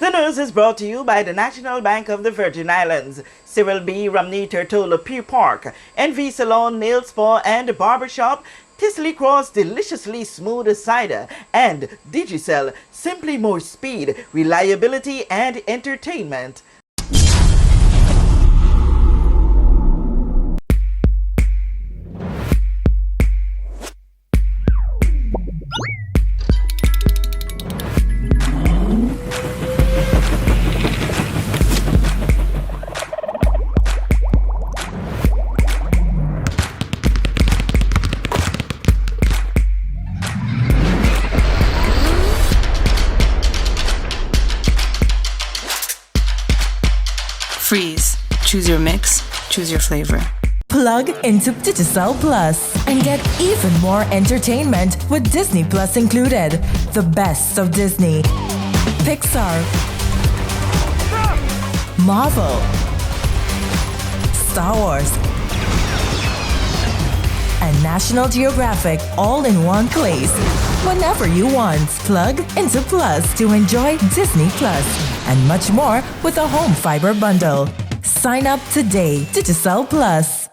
The news is brought to you by the National Bank of the Virgin Islands, Cyril B. Ramney Tertola Pier Park, NV Salon, Nail Spa and Barbershop, Tisley Cross Deliciously Smooth Cider, and Digicel, simply more speed, reliability and entertainment. Freeze. Choose your mix, choose your flavor. Plug into Digicel Plus and get even more entertainment with Disney Plus included. The best of Disney, Pixar, Marvel, Star Wars, and National Geographic all in one place. Whenever you want, plug into Plus to enjoy Disney Plus and much more with a home fiber bundle. Sign up today. Digicel Plus.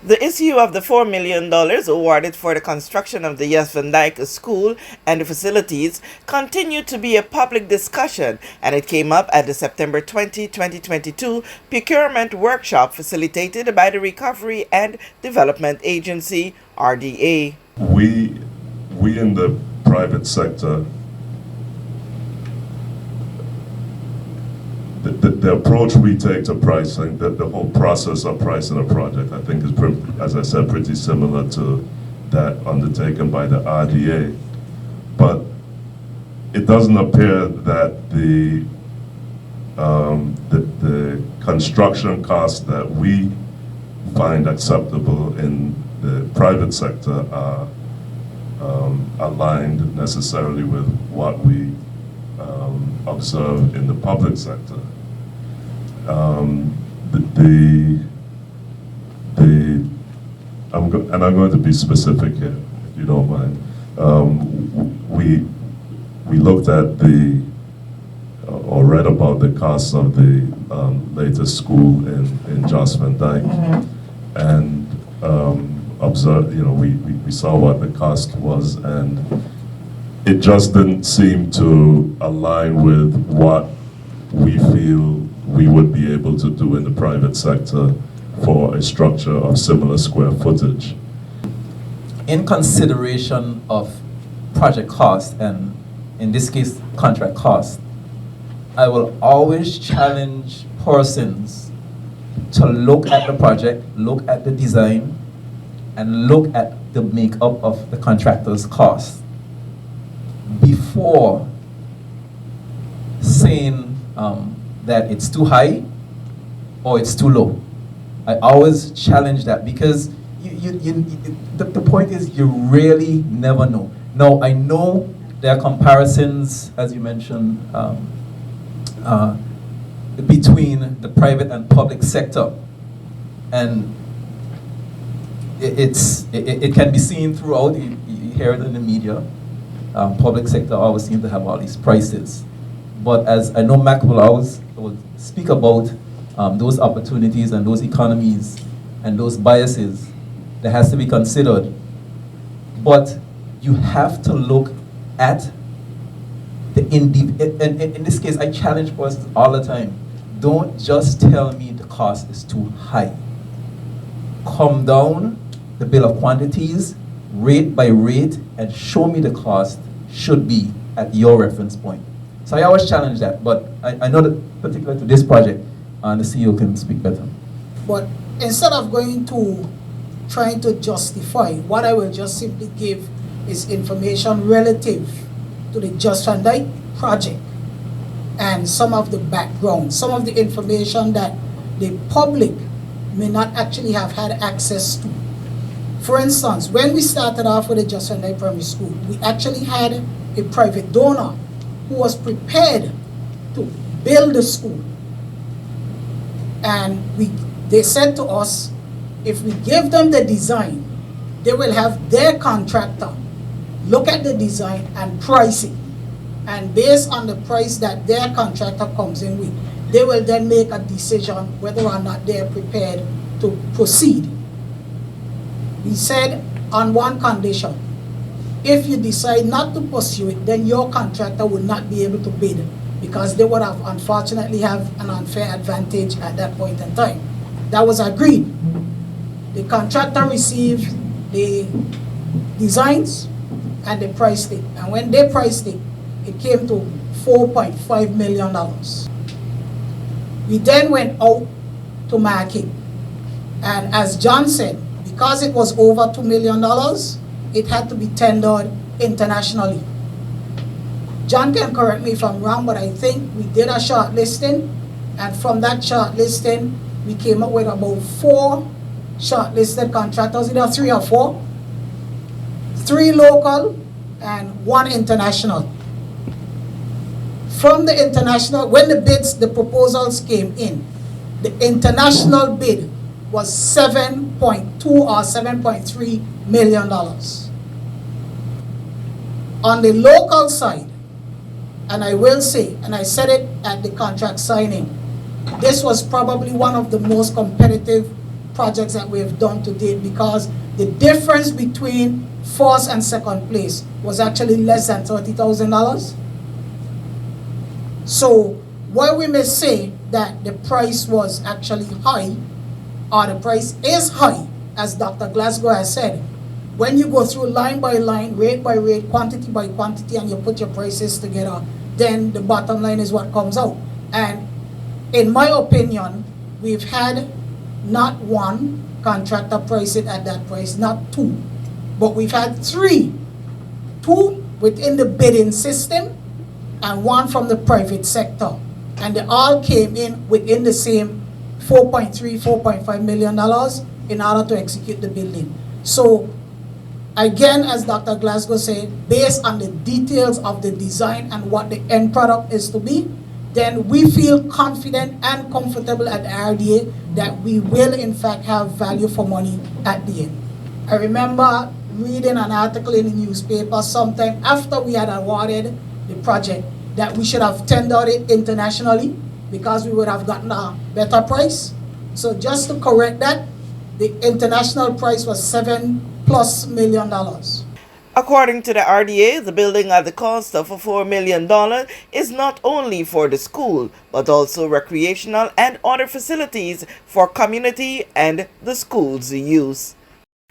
The issue of the $4 million awarded for the construction of the Yes Van Dyke School and the facilities continued to be a public discussion, and it came up at the September 20, 2022 procurement workshop facilitated by the Recovery and Development Agency, RDA. We in the private sector, the approach we take to pricing, the whole process of pricing a project, I think is, as I said, pretty similar to that undertaken by the RDA. But it doesn't appear that the construction costs that we find acceptable in the private sector are aligned necessarily with what we observe in the public sector. I'm going to be specific here, if you don't mind. We looked at or read about the costs of the latest school in Jos Van Dyke, and observed, we saw what the cost was, and it just didn't seem to align with what we feel we would be able to do in the private sector for a structure of similar square footage. In consideration of project cost, and in this case, contract cost, I will always challenge persons to look at the project, look at the design, and look at the makeup of the contractor's cost before saying that it's too high or it's too low. I always challenge that, because the point is you really never know. Now, I know there are comparisons, as you mentioned, between the private and public sector, and it can be seen throughout. You hear it in the media. Public sector always seem to have all these prices, but as I know Mac will always speak about those opportunities and those economies and those biases that has to be considered. But you have to look at and in this case, I challenge persons all the time. Don't just tell me the cost is too high. Come down the bill of quantities, rate by rate, and show me the cost should be at your reference point. So I always challenge that, but I know that particular to this project, the CEO can speak better. But instead of trying to justify, what I will just simply give is information relative to the Jos Van Dyke project and some of the background, some of the information that the public may not actually have had access to. For instance, when we started off with the Jos Van Dyke Primary School, we actually had a private donor who was prepared to build the school. And they said to us, if we give them the design, they will have their contractor look at the design and price it. And based on the price that their contractor comes in with, they will then make a decision whether or not they are prepared to proceed. He said on one condition, if you decide not to pursue it, then your contractor will not be able to bid because they would have unfortunately have an unfair advantage at that point in time. That was agreed. The contractor received the designs and they priced it. And when they priced it, it came to $4.5 million. We then went out to market. And as John said, because it was over $2 million, it had to be tendered internationally. John can correct me if I'm wrong, but I think we did a short listing, and from that short listing, we came up with about 4 shortlisted contractors, either 3 or 4. 3 local and 1 international. From the international, when the bids, the proposals came in, the international bid was $7.2 or $7.3 million. On the local side, and I will say, and I said it at the contract signing, this was probably one of the most competitive projects that we have done to date because the difference between first and second place was actually less than $30,000. So while we may say that the price was actually high, or the price is high, as Dr. Glasgow has said, when you go through line by line, rate by rate, quantity by quantity, and you put your prices together, then the bottom line is what comes out. And in my opinion, we've had not 1 contractor price it at that price, not 2, but we've had 3. 2 within the bidding system and 1 from the private sector. And they all came in within the same $4.5 million in order to execute the building. So again, as Dr. Glasgow said, based on the details of the design and what the end product is to be, then we feel confident and comfortable at the RDA that we will in fact have value for money at the end. I remember reading an article in the newspaper sometime after we had awarded the project that we should have tendered it internationally because we would have gotten a better price. So just to correct that, the international price was $7+ million. According to the RDA, the building at the cost of $4 million is not only for the school, but also recreational and other facilities for community and the school's use.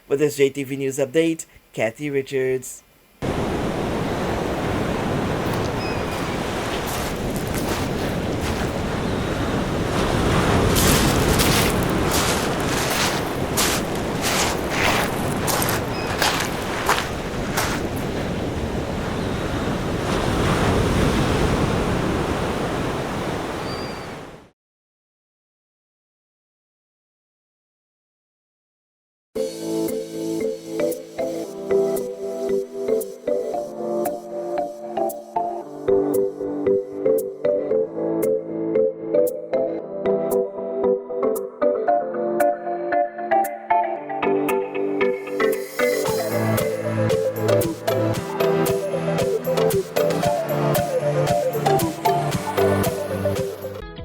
With this JTV News Update, Kathy Richards.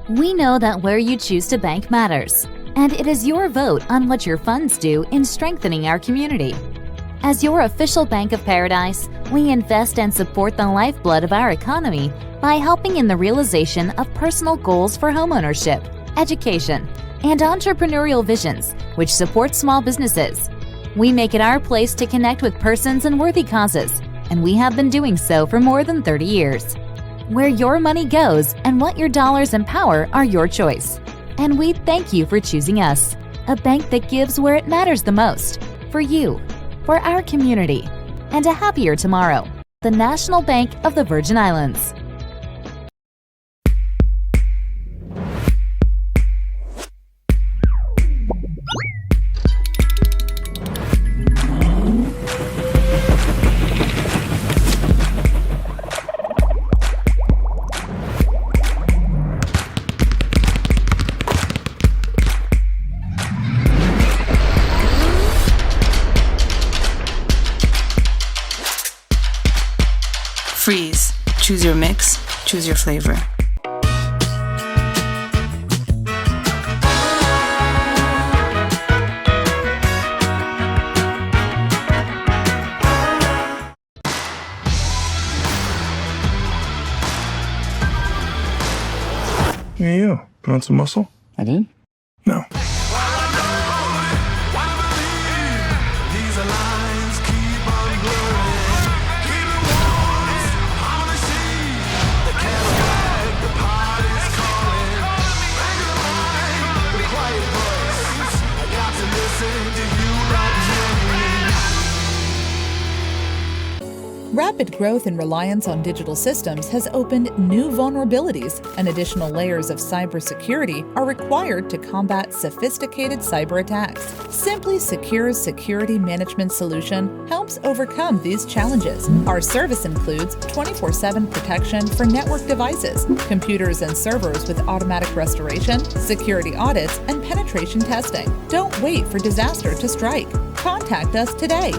We know that where you choose to bank matters, and it is your vote on what your funds do in strengthening our community. As your official Bank of Paradise, we invest and support the lifeblood of our economy by helping in the realization of personal goals for homeownership, education, and entrepreneurial visions, which support small businesses. We make it our place to connect with persons and worthy causes, and we have been doing so for more than 30 years. Where your money goes and what your dollars empower are your choice. And we thank you for choosing us, a bank that gives where it matters the most, for you, for our community, and a happier tomorrow. The National Bank of the Virgin Islands. Freeze. Choose your mix, choose your flavor. Hey, you. Put on some muscle? I did? No. Rapid growth and reliance on digital systems has opened new vulnerabilities, and additional layers of cybersecurity are required to combat sophisticated cyber attacks. Simply Secure's security management solution helps overcome these challenges. Our service includes 24/7 protection for network devices, computers and servers with automatic restoration, security audits, and penetration testing. Don't wait for disaster to strike. Contact us today.